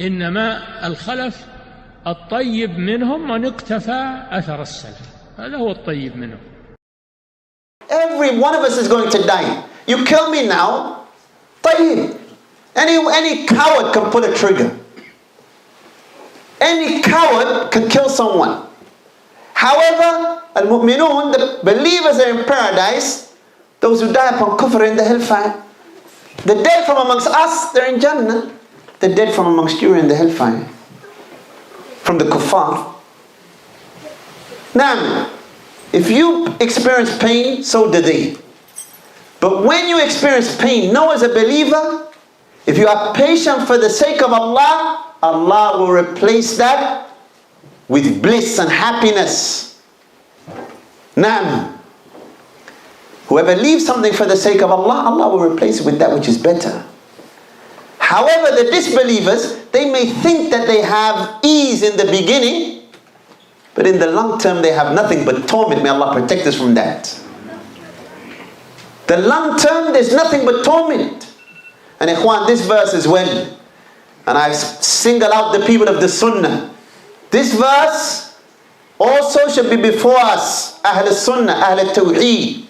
إنما الخلف الطيب منهم من اقتفى أثر السلف. هذا هو الطيب منهم. Every one of us is going to die. You kill me now, طيب. Any coward can pull a trigger. Any coward can kill someone. However, al-mu'minun, the believers are in paradise. Those who die upon kufr are in the hellfire. The dead from amongst us, they're in Jannah. The dead from amongst you are in the hellfire. From the kuffar. Now, if you experience pain, so do they. But when you experience pain, know as a believer, if you are patient for the sake of Allah, Allah will replace that with bliss and happiness. Now, whoever leaves something for the sake of Allah, Allah will replace it with that which is better. However, the disbelievers, they may think that they have ease in the beginning, but in the long term they have nothing but torment. May Allah protect us from that. The long term, there's nothing but torment. And ikhwan, this verse as well, and I single out the people of the Sunnah. This verse also should be before us, Ahlus-Sunnah, Ahlul-Tawheed,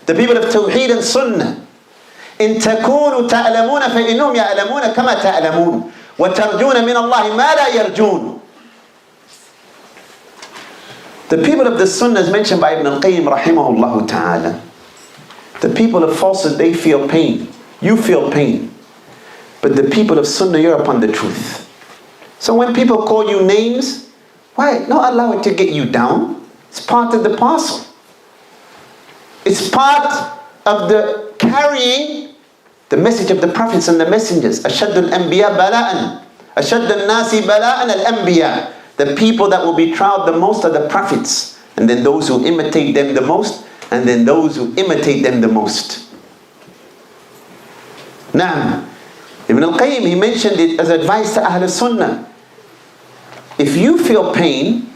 the people of Tawheed and Sunnah. إن تكونوا تعلمون فإنهم يعلمون كما تعلمون وترجون من الله ما لا يرجون. The people of the Sunnah is mentioned by Ibn al-Qayyim rahimahullah ta'ala. The people of falsehood, they feel pain. You feel pain. But the people of Sunnah, you're upon the truth. So when people call you names, why? Not allow it to get you down. It's part of the parcel. It's part of the carrying the message of the prophets and the messengers. أشد الأنبياء بلاءً أشد الناس بلاءً الأنبياء. The people that will be tried the most are the prophets, and then those who imitate them the most, and then those who imitate them the most. Now, Ibn al-Qayyim, he mentioned it as advice to Ahlus-Sunnah. If you feel pain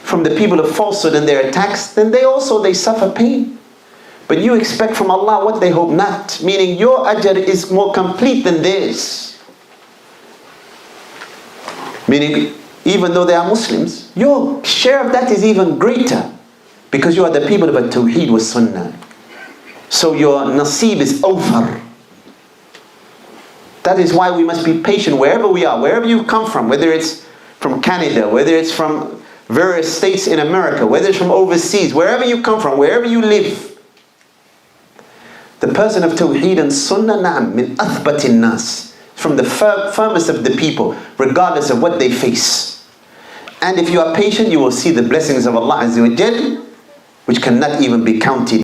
from the people of falsehood and their attacks, then they suffer pain. But you expect from Allah what they hope not. Meaning your ajr is more complete than theirs. Meaning, even though they are Muslims, your share of that is even greater. Because you are the people of a Tawheed wa Sunnah. So your nasib is over. That is why we must be patient wherever we are, wherever you come from, whether it's from Canada, whether it's from various states in America, whether it's from overseas, wherever you come from, wherever you live. The person of Tawheed and Sunnah, na'am, min athbatin nas, from the firmest of the people, regardless of what they face. And if you are patient, you will see the blessings of Allah Azza wa Jal, which cannot even be counted.